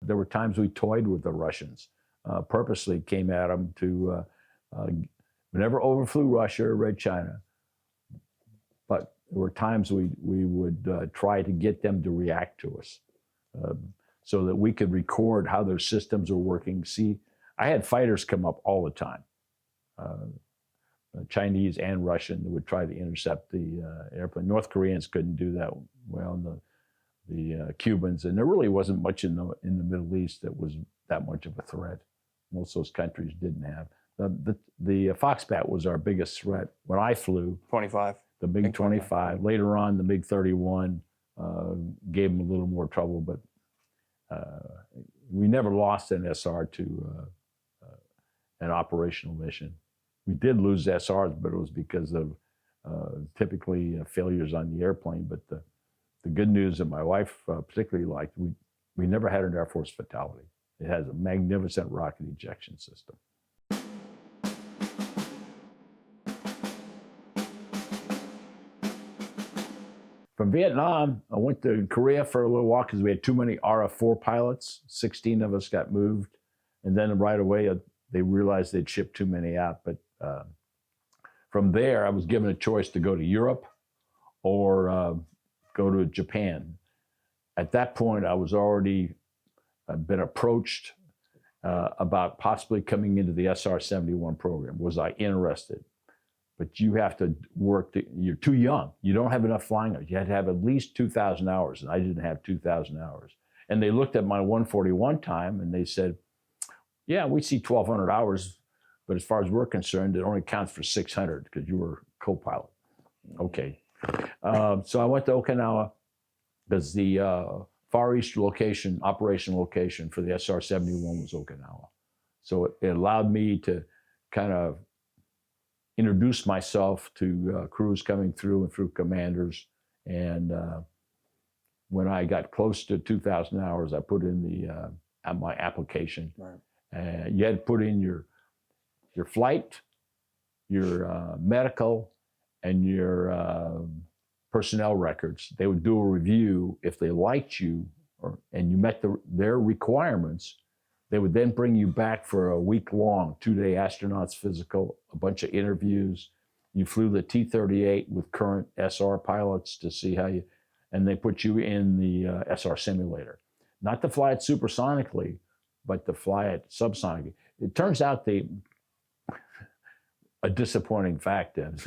There were times we toyed with the Russians, purposely came at them to, we never overflew Russia or Red China, but there were times we would try to get them to react to us so that we could record how their systems were working. See, I had fighters come up all the time, Chinese and Russian, that would try to intercept the airplane. North Koreans couldn't do that well, the Cubans, and there really wasn't much in the Middle East that was that much of a threat. Most of those countries didn't have. The Foxbat was our biggest threat when I flew. 25. The MiG-25. Later on, the MiG-31 gave them a little more trouble, but we never lost an SR to an operational mission. We did lose SRs, but it was because of typically failures on the airplane. But the good news that my wife particularly liked, we never had an Air Force fatality. It has a magnificent rocket ejection system. From Vietnam, I went to Korea for a little while because we had too many RF-4 pilots. 16 of us got moved. And then right away, they realized they'd shipped too many out. But from there, I was given a choice to go to Europe or go to Japan. At that point, I was already been approached about possibly coming into the SR-71 program. Was I interested? But you have to work, you're too young. You don't have enough flying hours. You had to have at least 2,000 hours, and I didn't have 2,000 hours. And they looked at my 141 time and they said, yeah, we see 1,200 hours, but as far as we're concerned, it only counts for 600 because you were co-pilot. Okay. So I went to Okinawa because the Far East location, operation location for the SR-71 was Okinawa. So it allowed me to kind of introduce myself to crews coming through and through commanders. And when I got close to 2,000 hours, I put in my application. Right. You had to put in your flight, your medical, and your personnel records. They would do a review. If they liked you and you met their requirements, they would then bring you back for a week-long, 2-day astronauts physical, a bunch of interviews. You flew the T-38 with current SR pilots to see how and they put you in the SR simulator. Not to fly it supersonically, but to fly it subsonically. It turns out a disappointing fact is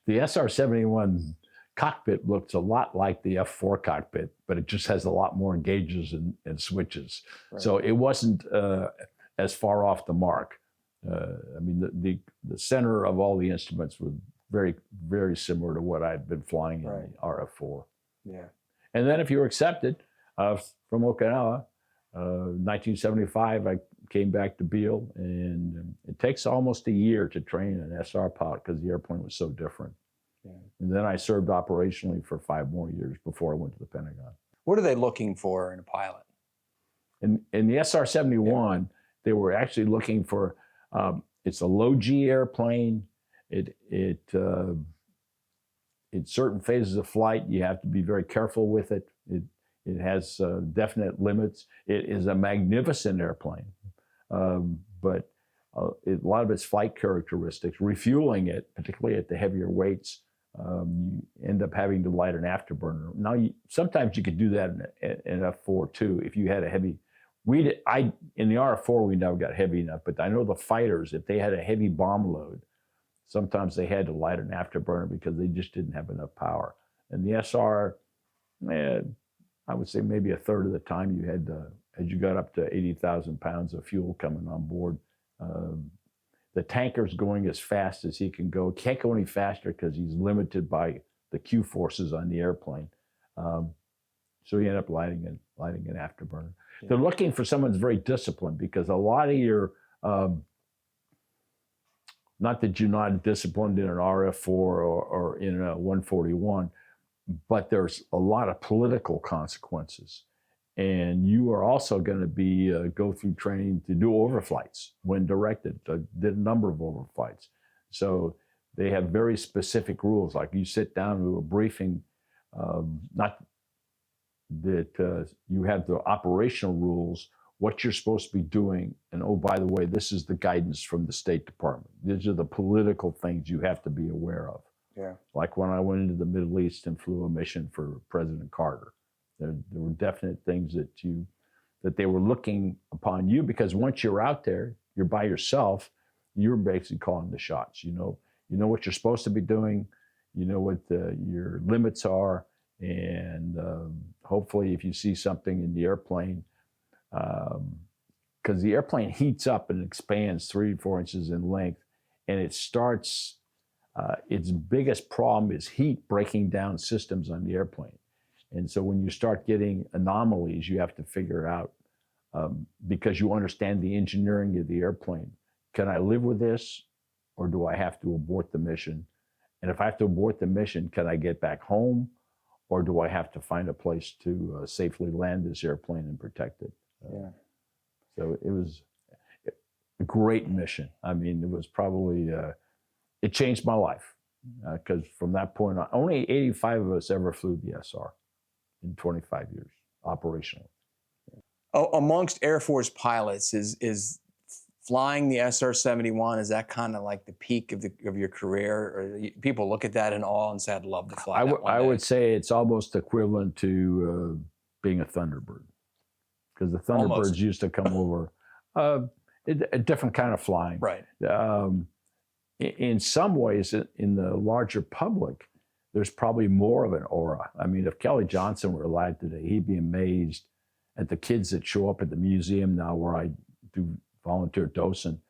the SR-71 cockpit looks a lot like the F-4 cockpit, but it just has a lot more gauges and switches. Right. So it wasn't as far off the mark. I mean, the center of all the instruments was very, very similar to what I'd been flying in the RF-4. Yeah. And then if you were accepted from Okinawa, 1975, I came back to Beale, and it takes almost a year to train an SR pilot because the airplane was so different. Yeah. And then I served operationally for 5 more years before I went to the Pentagon. What are they looking for in a pilot? In the SR-71, they were actually looking for, it's a low G airplane. In certain phases of flight, you have to be very careful with it. It has definite limits. It is a magnificent airplane, but a lot of its flight characteristics, refueling it, particularly at the heavier weights, you end up having to light an afterburner. Now, sometimes you could do that in F-4 too, if you had a heavy. In the RF-4, we never got heavy enough, but I know the fighters, if they had a heavy bomb load, sometimes they had to light an afterburner because they just didn't have enough power. And the SR, I would say maybe a third of the time you had, as you got up to 80,000 pounds of fuel coming on board, the tanker's going as fast as he can go. Can't go any faster because he's limited by the Q forces on the airplane. So you end up lighting an afterburner. Yeah. They're looking for someone who's very disciplined because a lot of your, not that you're not disciplined in an RF-4 or in a 141, but there's a lot of political consequences. And you are also going to be go through training to do overflights when directed. I did a number of overflights. So they have very specific rules. Like you sit down to a briefing, not that you have the operational rules what you're supposed to be doing. And oh, by the way, this is the guidance from the State Department. These are the political things you have to be aware of. Yeah. Like when I went into the Middle East and flew a mission for President Carter, there were definite things that they were looking upon you, because once you're out there, you're by yourself, you're basically calling the shots. You know what you're supposed to be doing, you know what your limits are, and hopefully if you see something in the airplane, because the airplane heats up and expands 3 to 4 inches in length, and it starts, its biggest problem is heat breaking down systems on the airplane. And so when you start getting anomalies, you have to figure out, because you understand the engineering of the airplane, can I live with this, or do I have to abort the mission? And if I have to abort the mission, can I get back home, or do I have to find a place to safely land this airplane and protect it? Yeah. So it was a great mission. I mean, it was probably, it changed my life, because from that point on, only 85 of us ever flew the SR in 25 years, operationally. Amongst Air Force pilots, is flying the SR-71, is that kind of like the peak of your career? Or people look at that in awe and say, I'd love to fly that one I day. would say it's almost equivalent to being a Thunderbird, because the Thunderbirds Almost. used to come over a different kind of flying. Right. In some ways, in the larger public, there's probably more of an aura. I mean, if Kelly Johnson were alive today, he'd be amazed at the kids that show up at the museum now where I do volunteer docent,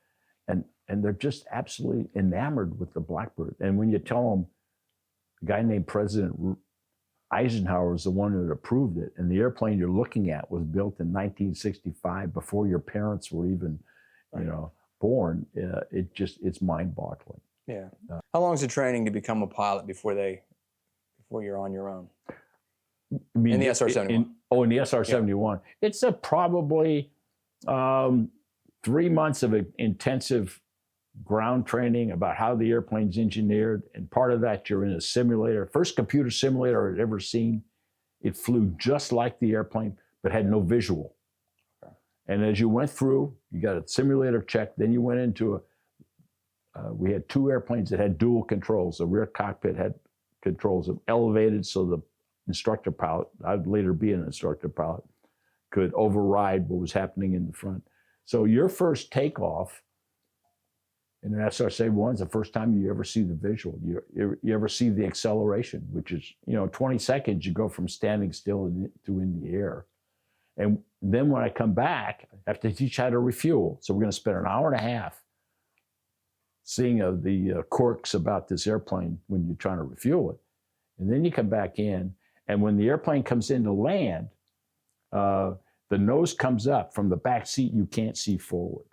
and they're just absolutely enamored with the Blackbird. And when you tell them a guy named President Eisenhower is the one that approved it, and the airplane you're looking at was built in 1965 before your parents were even, born, it's mind-boggling. Yeah. How long is the training to become a pilot before you're on your own? I mean, In the SR-71. In the SR-71. Yeah. It's probably 3 months of intensive ground training about how the airplane's engineered. And part of that, you're in a simulator. First computer simulator I'd ever seen. It flew just like the airplane, but had no visual. Okay. And as you went through, you got a simulator check. Then you went into we had 2 airplanes that had dual controls. The rear cockpit had controls of elevated, so the instructor pilot, I'd later be an instructor pilot, could override what was happening in the front. So your first takeoff in an SR-71 is the first time you ever see the visual. You ever see the acceleration, which is, 20 seconds, you go from standing still to in the air. And then when I come back, I have to teach how to refuel. So we're going to spend an hour and a half seeing the quirks about this airplane when you're trying to refuel it. And then you come back in, and when the airplane comes in to land, the nose comes up. From the back seat, you can't see forward.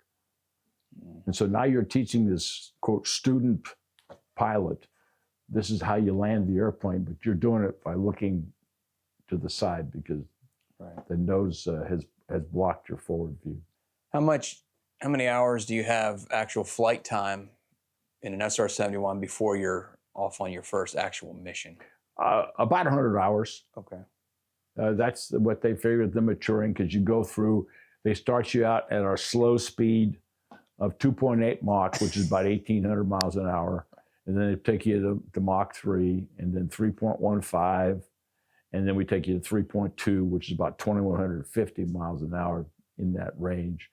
And so now you're teaching this, quote, student pilot, this is how you land the airplane, but you're doing it by looking to the side, because the nose has blocked your forward view. How many hours do you have actual flight time in an SR-71 before you're off on your first actual mission? About 100 hours. Okay. That's what they figured the maturing, because you go through, they start you out at our slow speed of 2.8 Mach, which is about 1,800 miles an hour. And then they take you to Mach 3, and then 3.15. And then we take you to 3.2, which is about 2,150 miles an hour, in that range.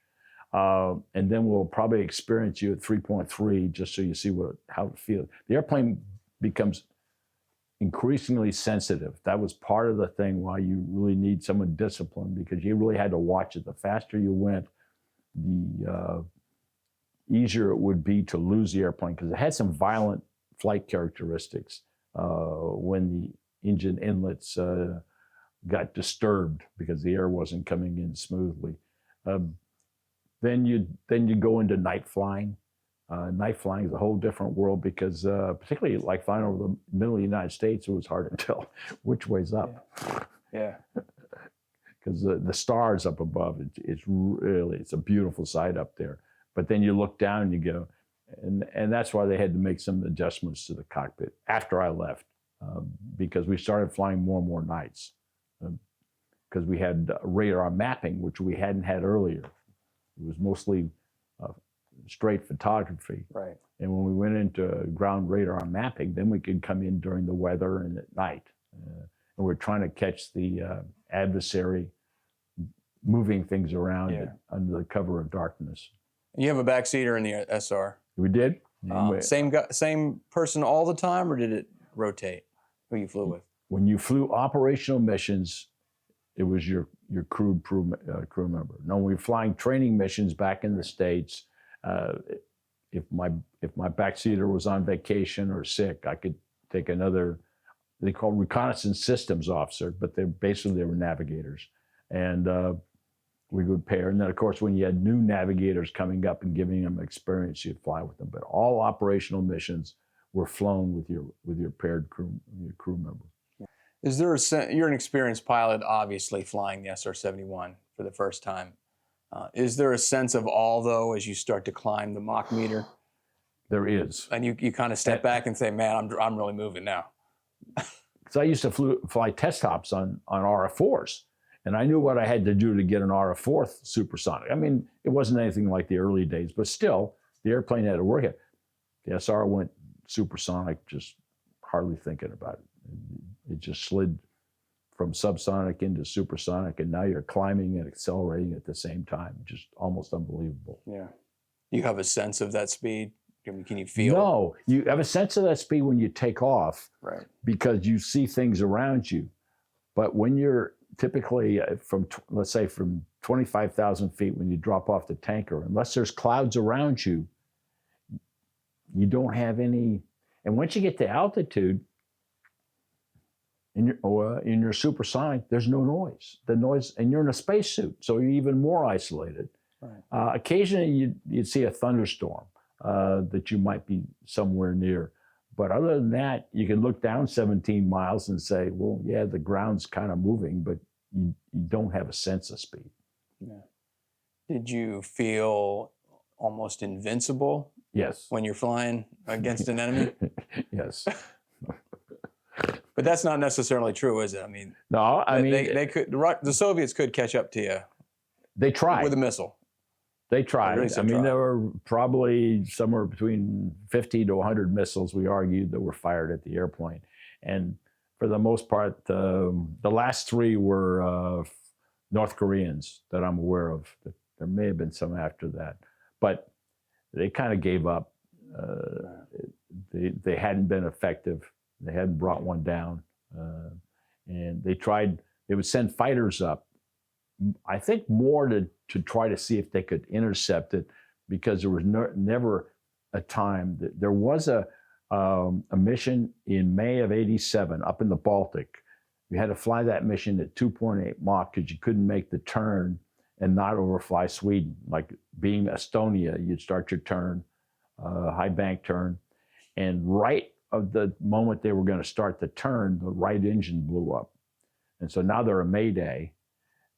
And then we'll probably experience you at 3.3, just so you see how it feels. The airplane becomes increasingly sensitive. That was part of the thing why you really need someone disciplined, because you really had to watch it. The faster you went, the easier it would be to lose the airplane, because it had some violent flight characteristics when the engine inlets got disturbed because the air wasn't coming in smoothly. Then you go into night flying. Night flying is a whole different world, because particularly like flying over the middle of the United States, it was hard to tell which way's up. Yeah. Because the stars up above, it's a beautiful sight up there. But then you look down and you go, and that's why they had to make some adjustments to the cockpit after I left, because we started flying more and more nights. because we had radar mapping, which we hadn't had earlier. It was mostly straight photography. Right. And when we went into ground radar mapping, then we could come in during the weather and at night. And we're trying to catch the adversary moving things around under the cover of darkness. You have a backseater in the SR. We did. Same person all the time, or did it rotate? Who you flew with? When you flew operational missions, it was your crew member. No, when we were flying training missions back in the States, if my backseater was on vacation or sick, I could take another. They call reconnaissance systems officer, but they were navigators, and we would pair. And then, of course, when you had new navigators coming up and giving them experience, you'd fly with them. But all operational missions were flown with your paired crew member. Is there you're an experienced pilot, obviously, flying the SR-71 for the first time. Is there a sense of awe, though, as you start to climb the Mach meter? There is. And you kind of step back and say, man, I'm really moving now. Because I used to fly test hops on RF-4s, and I knew what I had to do to get an RF-4 supersonic. I mean, it wasn't anything like the early days, but still, the airplane had to work it. The SR went supersonic, just hardly thinking about it. It just slid from subsonic into supersonic, and now you're climbing and accelerating at the same time. Just almost unbelievable. Yeah. You have a sense of that speed? Can you feel? No, you have a sense of that speed when you take off, right? Because you see things around you. But when you're typically let's say from 25,000 feet, when you drop off the tanker, unless there's clouds around you, you don't have any. And once you get to altitude, in your supersonic, there's no noise. The noise, and you're in a spacesuit, so you're even more isolated. Right. Occasionally, you'd see a thunderstorm that you might be somewhere near. But other than that, you can look down 17 miles and say, well, yeah, the ground's kind of moving, but you don't have a sense of speed. Yeah. Did you feel almost invincible? Yes. When you're flying against an enemy? Yes. But that's not necessarily true, is it? I mean, no. I mean, they could. The Soviets could catch up to you. They tried with a missile. They tried. I mean, there were probably somewhere between 50 to 100 missiles, we argued, that were fired at the airplane, and for the most part, the last three were North Koreans that I'm aware of. There may have been some after that, but they kind of gave up. They hadn't been effective. They hadn't brought one down, and they tried. They would send fighters up, I think more to try to see if they could intercept it, because there was never a time. There was a mission in May of '87 up in the Baltic. You had to fly that mission at 2.8 Mach because you couldn't make the turn and not overfly Sweden. Like being Estonia, you'd start your turn, high bank turn, and right of the moment they were going to start the turn, the right engine blew up. And so now they're a Mayday.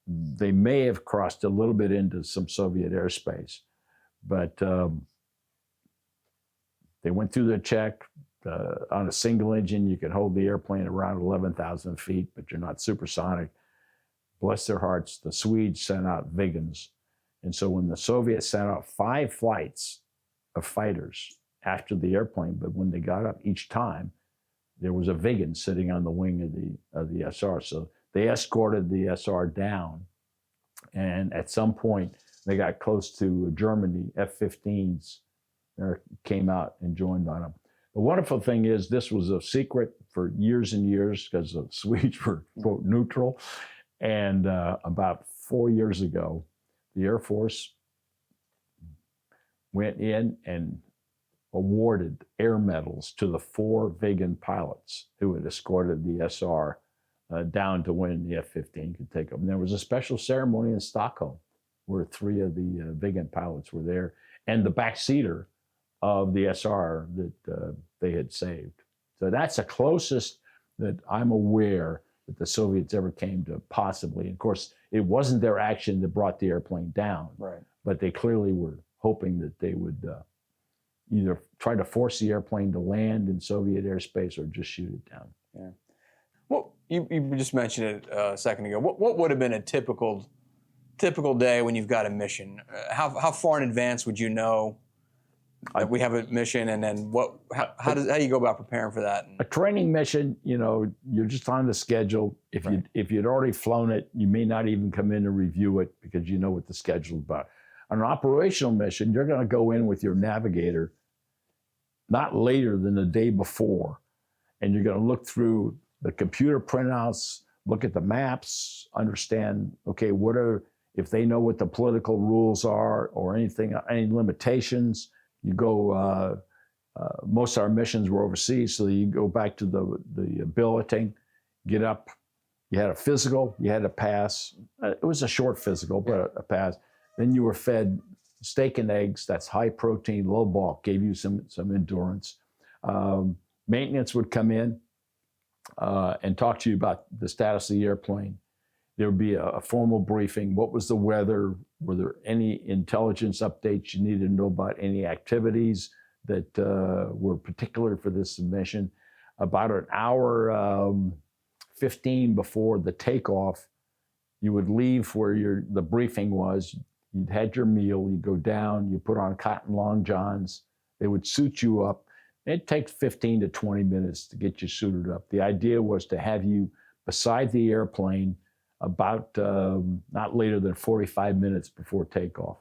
They may have crossed a little bit into some Soviet airspace, but they went through the check. On a single engine, you can hold the airplane around 11,000 feet, but you're not supersonic. Bless their hearts, the Swedes sent out Viggens. And so when the Soviets sent out 5 flights of fighters after the airplane, but when they got up each time, there was a Viggen sitting on the wing of the SR. So they escorted the SR down, and at some point they got close to Germany. F-15s came out and joined on them. The wonderful thing is this was a secret for years and years because the Swedes were, quote, neutral. And about 4 years ago, the Air Force went in and awarded air medals to the 4 Viggen pilots who had escorted the SR down to when the F-15 could take them. And there was a special ceremony in Stockholm where 3 of the Viggen pilots were there, and the backseater of the SR that they had saved. So that's the closest that I'm aware that the Soviets ever came to possibly. And of course, it wasn't their action that brought the airplane down, right? But they clearly were hoping that they would either try to force the airplane to land in Soviet airspace or just shoot it down. Yeah. Well, You just mentioned it a second ago. What would have been a typical day when you've got a mission? How far in advance would you know that we have a mission, and then how do you go about preparing for that? A training mission, you're just on the schedule. If you'd already flown it, you may not even come in and review it because you know what the schedule's about. On an operational mission, you're going to go in with your navigator not later than the day before, and you're going to look through the computer printouts, look at the maps, understand, okay, if they know what the political rules are or any limitations. You go, most of our missions were overseas, so you go back to the billeting, get up. You had a physical, you had to pass. It was a short physical, but a pass. Then you were fed steak and eggs. That's high protein, low bulk, gave you some endurance. Maintenance would come in and talk to you about the status of the airplane. There would be a formal briefing. What was the weather? Were there any intelligence updates you needed to know about any activities that were particular for this mission? About an hour 15 before the takeoff, you would leave where the briefing was. You'd had your meal, you go down, you put on cotton long johns. They would suit you up. It takes 15 to 20 minutes to get you suited up. The idea was to have you beside the airplane about not later than 45 minutes before takeoff.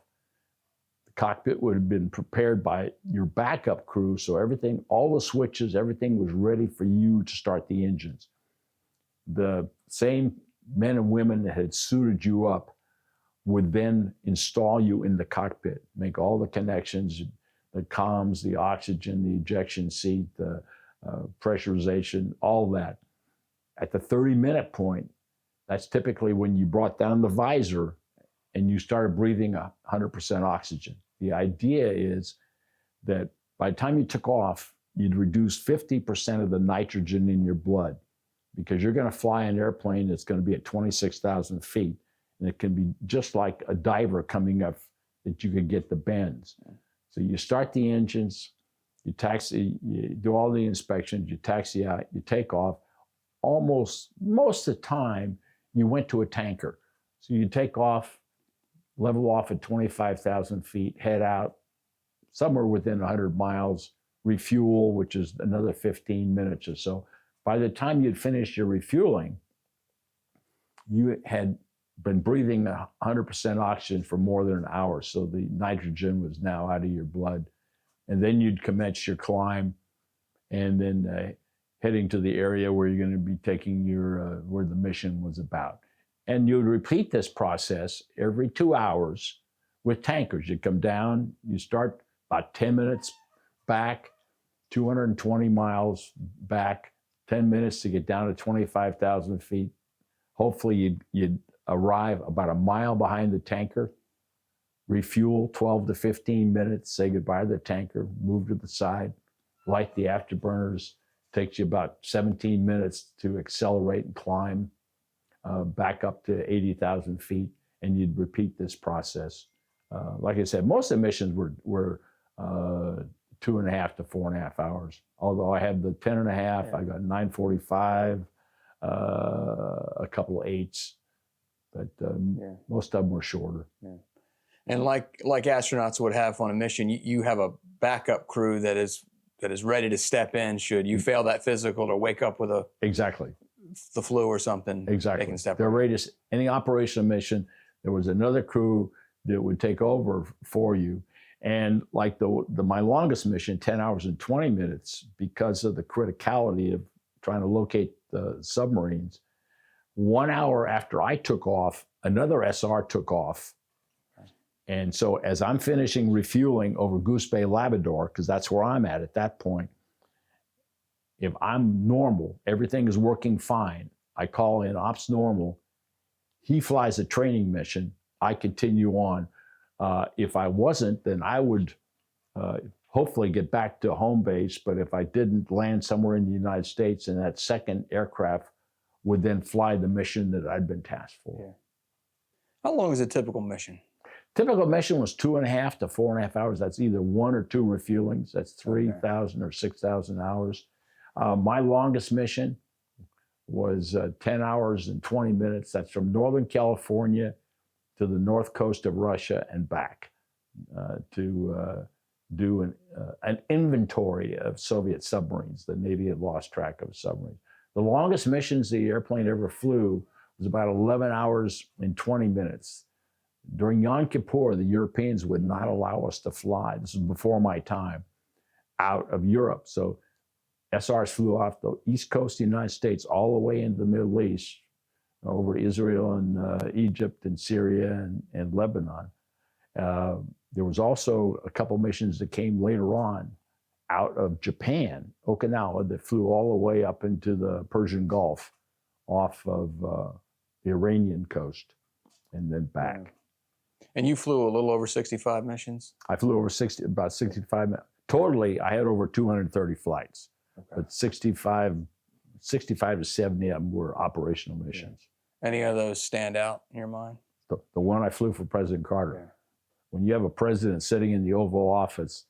The cockpit would have been prepared by your backup crew, so everything, all the switches, everything was ready for you to start the engines. The same men and women that had suited you up would then install you in the cockpit, make all the connections, the comms, the oxygen, the ejection seat, the pressurization, all that. At the 30-minute point, that's typically when you brought down the visor and you started breathing 100% oxygen. The idea is that by the time you took off, you'd reduce 50% of the nitrogen in your blood because you're going to fly an airplane that's going to be at 26,000 feet. And it can be just like a diver coming up that you could get the bends. So you start the engines, you do all the inspections, you taxi out, you take off. Most of the time, you went to a tanker. So you take off, level off at 25,000 feet, head out somewhere within 100 miles, refuel, which is another 15 minutes or so. By the time you'd finished your refueling, you had been breathing 100% oxygen for more than an hour. So the nitrogen was now out of your blood. And then you'd commence your climb and then heading to the area where you're going to be taking where the mission was about. And you would repeat this process every 2 hours with tankers. You come down, you start about 10 minutes back, 220 miles back, 10 minutes to get down to 25,000 feet. Hopefully you'd arrive about a mile behind the tanker, refuel 12 to 15 minutes, say goodbye to the tanker, move to the side, light the afterburners. Takes you about 17 minutes to accelerate and climb back up to 80,000 feet, and you'd repeat this process. Like I said, most of the missions were 2.5 to 4.5 hours. Although I had the 10.5, I got 9:45, a couple of 8s, but most of them were shorter. Yeah. And like astronauts would have on a mission, you have a backup crew that is ready to step in should you fail that physical or wake up with the flu or something. Exactly. They can step They're ready to, any operational mission, there was another crew that would take over for you. And like my longest mission, 10 hours and 20 minutes, because of the criticality of trying to locate the submarines, 1 hour after I took off, another SR took off. And so as I'm finishing refueling over Goose Bay, Labrador, because that's where I'm at that point, if I'm normal, everything is working fine, I call in Ops Normal, he flies a training mission, I continue on. If I wasn't, then I would hopefully get back to home base, but if I didn't, land somewhere in the United States, and that second aircraft would then fly the mission that I'd been tasked for. Yeah. How long is a typical mission? Typical mission was 2.5 to 4.5 hours. That's either 1 or 2 refuelings. That's 3,000 or 6,000 hours. My longest mission was 10 hours and 20 minutes. That's from Northern California to the north coast of Russia and back to do an inventory of Soviet submarines. The Navy had lost track of submarines. The longest missions the airplane ever flew was about 11 hours and 20 minutes. During Yom Kippur, the Europeans would not allow us to fly. This is before my time, out of Europe. So SRs flew off the east coast of the United States all the way into the Middle East, over Israel and Egypt and Syria and Lebanon. There was also a couple missions that came later on out of Japan, Okinawa, that flew all the way up into the Persian Gulf off of the Iranian coast and then back. And you flew a little over 65 missions? I flew over about 65. Totally, I had over 230 flights, but 65 to 70 of them were operational missions. Yeah. Any of those stand out in your mind? The one I flew for President Carter. Yeah. When you have a president sitting in the Oval Office,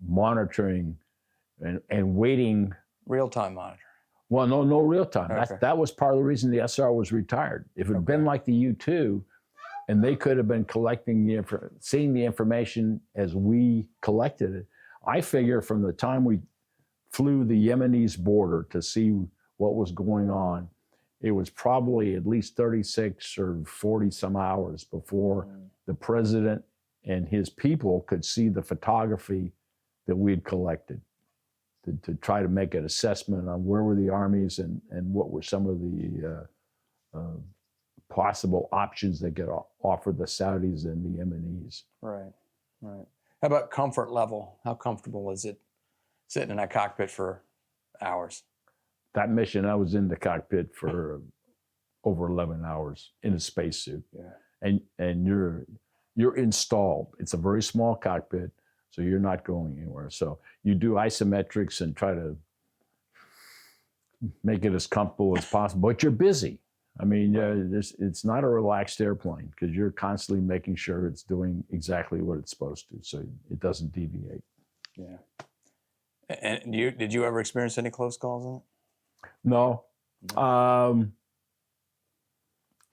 monitoring and waiting. Real-time monitoring. Well, no real time. Okay. That was part of the reason the SR was retired. If it had been like the U-2, and they could have been collecting seeing the information as we collected it, I figure from the time we flew the Yemenis border to see what was going on, it was probably at least 36 or 40 some hours before the president and his people could see the photography that we had collected to try to make an assessment on where were the armies and what were some of the possible options that get offered the Saudis and the Yemenis. Right, right. How about comfort level? How comfortable is it sitting in that cockpit for hours? That mission, I was in the cockpit for over 11 hours in a spacesuit. Yeah. And you're installed. It's a very small cockpit, so you're not going anywhere. So you do isometrics and try to make it as comfortable as possible, but you're busy. I mean, it's not a relaxed airplane because you're constantly making sure it's doing exactly what it's supposed to, so it doesn't deviate. Yeah. And did you ever experience any close calls in it? No.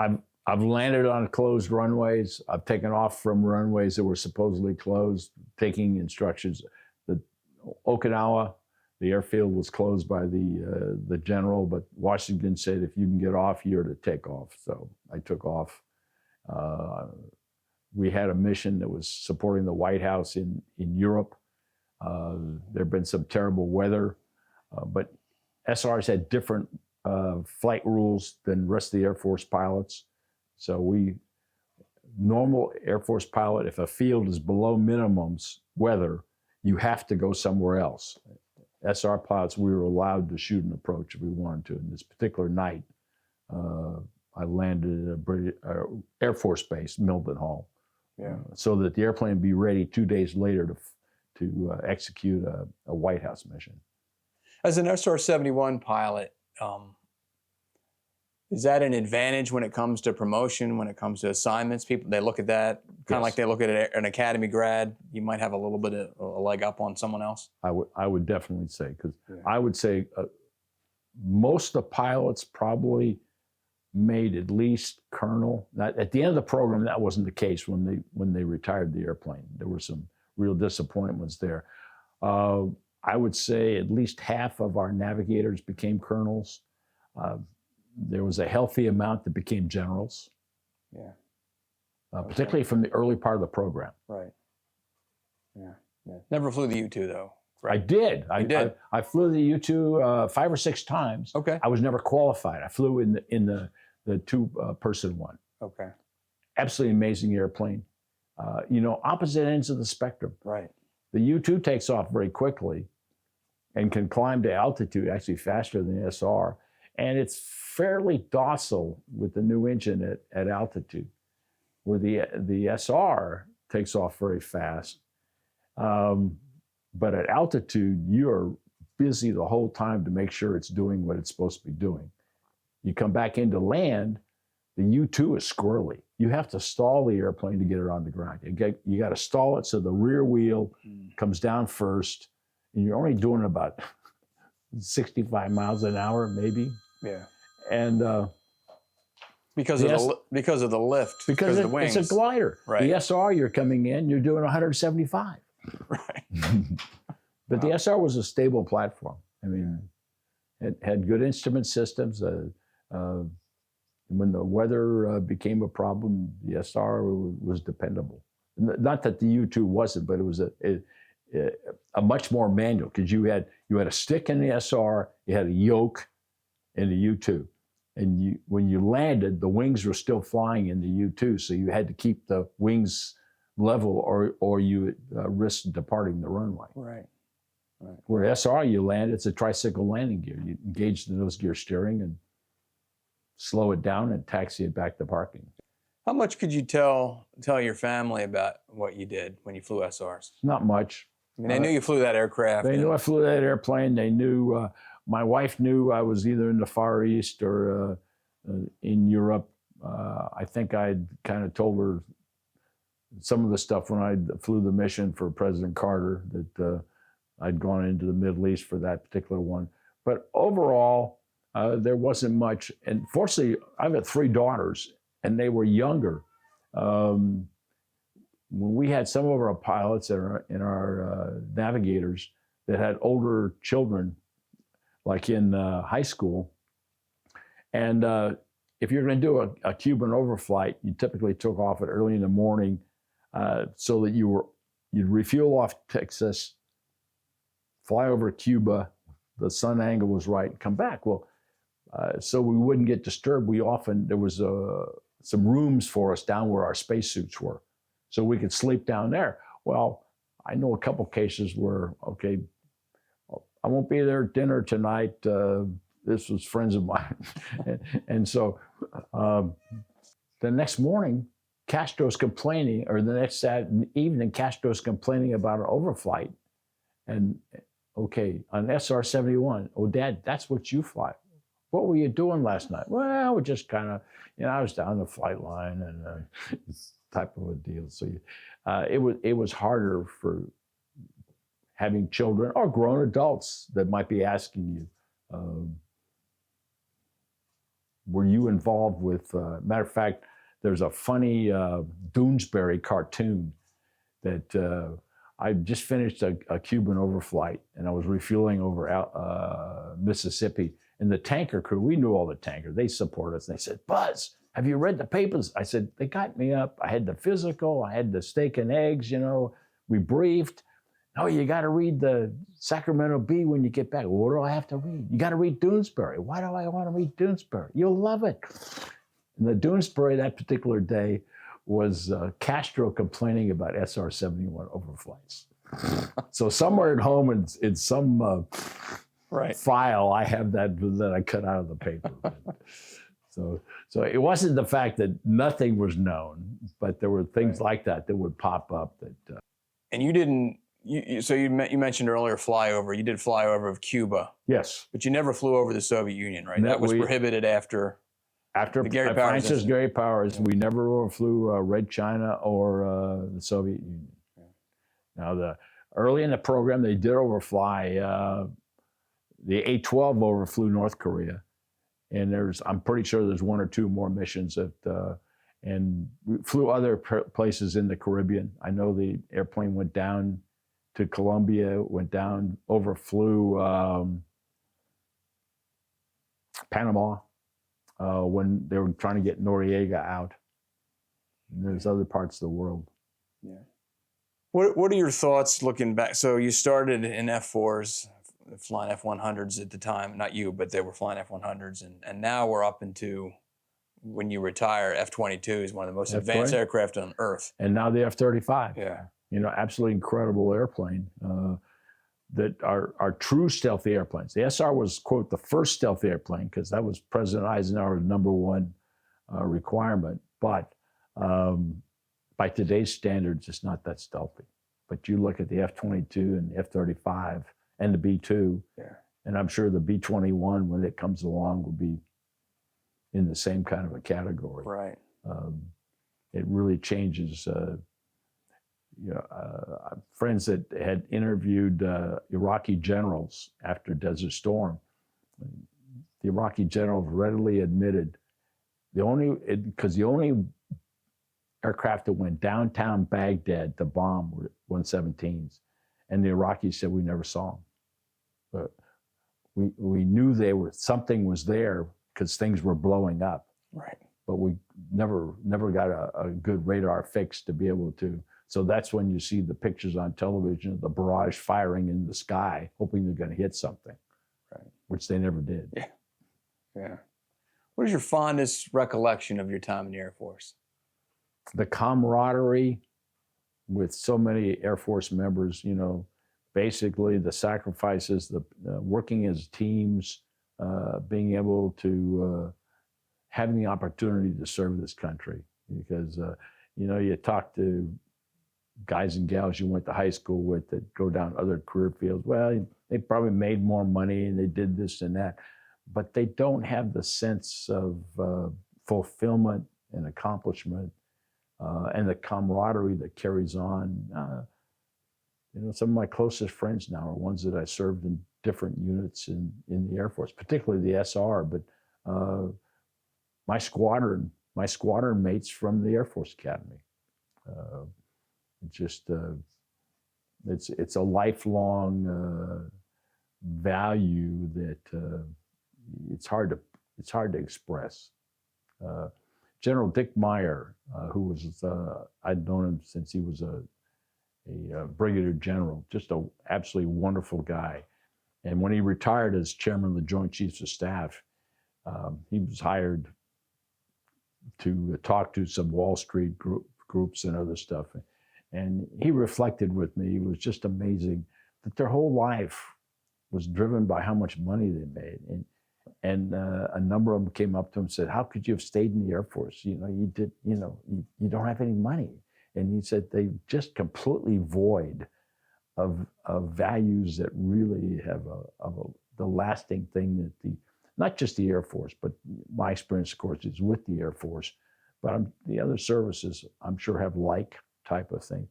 I've landed on closed runways. I've taken off from runways that were supposedly closed, taking instructions. The Okinawa, the airfield was closed by the general, but Washington said, if you can get off, you're to take off. So I took off. We had a mission that was supporting the White House in Europe. There'd been some terrible weather, but SRs had different flight rules than the rest of the Air Force pilots. So normal Air Force pilot, if a field is below minimums weather, you have to go somewhere else. SR pilots, we were allowed to shoot an approach if we wanted to. And this particular night, I landed at a British Air Force base, Mildenhall, so that the airplane would be ready 2 days later to execute a White House mission. As an SR-71 pilot, is that an advantage when it comes to promotion, when it comes to assignments? People, they look at that kind of like they look at an academy grad. You might have a little bit of a leg up on someone else. I would definitely say, because I would say most of the pilots probably made at least colonel. At the end of the program, that wasn't the case when they retired the airplane. There were some real disappointments there. I would say at least half of our navigators became colonels. There was a healthy amount that became generals. Yeah. Particularly from the early part of the program. Right. Yeah. Never flew the U-2 though. Right? I did. You did? I flew the U-2 5 or 6 times. Okay. I was never qualified. I flew in the two-person one. Okay. Absolutely amazing airplane. Opposite ends of the spectrum. Right. The U-2 takes off very quickly and can climb to altitude actually faster than the SR. And it's fairly docile with the new engine at altitude, where the SR takes off very fast. But at altitude, you're busy the whole time to make sure it's doing what it's supposed to be doing. You come back into land, the U-2 is squirrely. You have to stall the airplane to get it on the ground. You got to stall it so the rear wheel comes down first, and you're only doing about 65 miles an hour, maybe. Yeah. And because of the lift, because of the wings. It's a glider. Right. The SR, you're coming in, you're doing 175. Right. But the SR was a stable platform. I mean, it had good instrument systems. When the weather became a problem, the SR was dependable. Not that the U2 wasn't, but it was a much more manual, because you had a stick in the SR, you had a yoke in the U2. And when you landed, the wings were still flying in the U2, so you had to keep the wings level, or you risked departing the runway. Right. Right. Where SR, you land, it's a tricycle landing gear. You engage the nose gear steering and slow it down and taxi it back to parking. How much could you tell your family about what you did when you flew SRs? Not much. I mean, they knew you flew that aircraft. They knew I flew that airplane. They knew, my wife knew I was either in the Far East or in Europe. I think I'd kind of told her some of the stuff when I flew the mission for President Carter, that I'd gone into the Middle East for that particular one. But overall, there wasn't much. And fortunately, I've got 3 daughters, and they were younger. When we had some of our pilots and our navigators that had older children, like in high school, and if you're going to do a Cuban overflight, you typically took off at early in the morning, so that you'd refuel off Texas, fly over Cuba, the sun angle was right, and come back. Well, so we wouldn't get disturbed. There was some rooms for us down where our spacesuits were, so we could sleep down there. Well, I know a couple cases where, okay, I won't be there at dinner tonight. This was friends of mine. and so the next morning, Castro's complaining, or the next evening, Castro's complaining about an overflight. And okay, on SR-71, oh, Dad, that's what you fly. What were you doing last night? Well, we're just kind of, I was down the flight line and type of a deal. So it was harder for having children or grown adults that might be asking you, were you involved with, matter of fact, there's a funny Doonesbury cartoon that I just finished a Cuban overflight, and I was refueling over Mississippi. And the tanker crew, we knew all the tankers, they support us. And they said, Buzz, have you read the papers? I said, they got me up. I had the physical, I had the steak and eggs, we briefed. No, you got to read the Sacramento Bee when you get back. Well, what do I have to read? You got to read Doonesbury. Why do I want to read Doonesbury? You'll love it. And the Doonesbury that particular day was Castro complaining about SR-71 overflights. So somewhere at home in some file, I have that I cut out of the paper. So it wasn't the fact that nothing was known, but there were things like that would pop up. And you didn't. So you mentioned earlier flyover. You did flyover of Cuba. Yes. But you never flew over the Soviet Union, right? That was prohibited after the Gary Powers. Francis Gary Powers. We never overflew Red China or the Soviet Union. Yeah. Now, early in the program, they did overfly. The A-12 overflew North Korea. And I'm pretty sure there's 1 or 2 more missions and we flew other places in the Caribbean. I know the airplane went down to Colombia, went down, overflew Panama when they were trying to get Noriega out. And there's other parts of the world. Yeah. What are your thoughts looking back? So you started in F-4s, flying F-100s at the time. Not you, but they were flying F-100s. And now we're up into, when you retire, F-22 is one of the most advanced aircraft on Earth. And now the F-35. Yeah. Absolutely incredible airplane that are true stealthy airplanes. The SR was, quote, the first stealthy airplane, because that was President Eisenhower's #1 requirement. But by today's standards, it's not that stealthy. But you look at the F-22 and the F-35 and the B-2, and I'm sure the B-21, when it comes along, will be in the same kind of a category. Right. It really changes. friends that had interviewed Iraqi generals after Desert Storm. The Iraqi generals readily admitted because the only aircraft that went downtown Baghdad to bomb were 117s, and the Iraqis said we never saw them. But we knew something was there because things were blowing up. Right. But we never got a good radar fix to be able to. So that's when you see the pictures on television of the barrage firing in the sky, hoping they're going to hit something, right? Which they never did. Yeah. Yeah. What is your fondest recollection of your time in the Air Force? The camaraderie with so many Air Force members, basically the sacrifices, the working as teams, being able to having the opportunity to serve this country. Because, you talk to guys and gals you went to high school with that go down other career fields. Well, they probably made more money and they did this and that, but they don't have the sense of fulfillment and accomplishment and the camaraderie that carries on. Some of my closest friends now are ones that I served in different units in the Air Force, particularly the SR, but my squadron mates from the Air Force Academy. It's a lifelong value that it's hard to express. General Dick Meyer, who was I'd known him since he was a brigadier general, just an absolutely wonderful guy. And when he retired as chairman of the Joint Chiefs of Staff, he was hired to talk to some Wall Street groups and other stuff. And he reflected with me, it was just amazing that their whole life was driven by how much money they made. And a number of them came up to him and said, how could you have stayed in the Air Force? You don't have any money. And he said they just completely void of values that really have the lasting thing that not just the Air Force, but my experience, of course, is with the Air Force, but the other services, I'm sure, have like type of thing.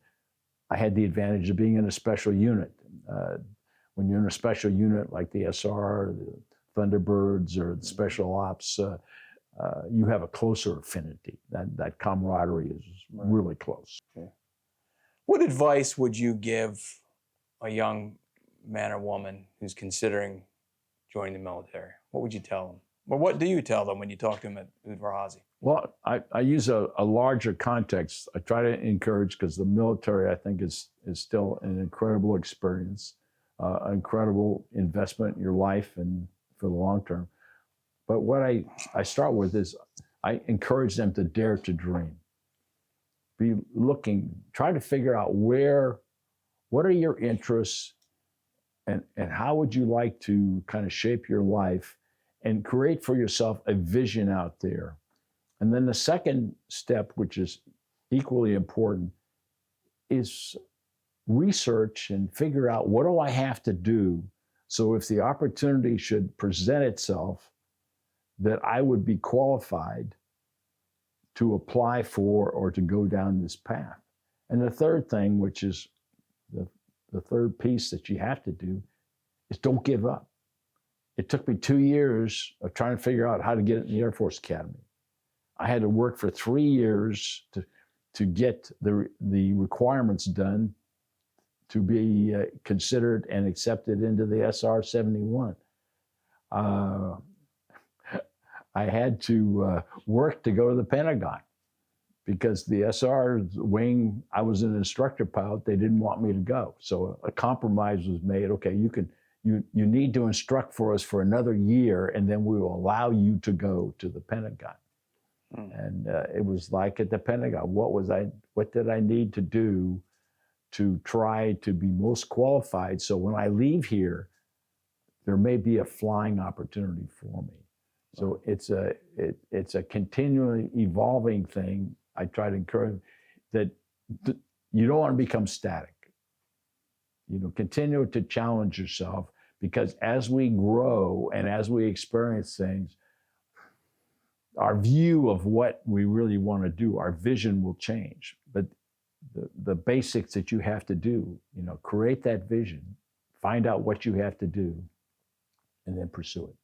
I had the advantage of being in a special unit. When you're in a special unit like the SR, the Thunderbirds, or the Special Ops, you have a closer affinity. That camaraderie is really close. Okay. What advice would you give a young man or woman who's considering joining the military? What would you tell them? Or what do you tell them when you talk to them at Udvar-Hazy? Well, I use a larger context. I try to encourage, because the military, I think, is still an incredible experience, an incredible investment in your life and for the long term. But what I start with is I encourage them to dare to dream. Be looking, try to figure out what are your interests, and how would you like to kind of shape your life and create for yourself a vision out there. And then the second step, which is equally important, is research and figure out, what do I have to do so if the opportunity should present itself, that I would be qualified to apply for or to go down this path. And the third thing, which is the third piece that you have to do, is don't give up. It took me 2 years of trying to figure out how to get in the Air Force Academy. I had to work for 3 years to get the requirements done to be considered and accepted into the SR-71. I had to work to go to the Pentagon, because the SR wing, I was an instructor pilot, they didn't want me to go. So a compromise was made. Okay, you need to instruct for us for another year, and then we will allow you to go to the Pentagon. And it was like at the Pentagon, what did I need to do to try to be most qualified, so when I leave here, there may be a flying opportunity for me. So it's a continually evolving thing. I try to encourage that you don't want to become static. Continue to challenge yourself, because as we grow and as we experience things, our view of what we really want to do, our vision will change. But the basics that you have to do. You know, create that vision, find out what you have to do, and then pursue it.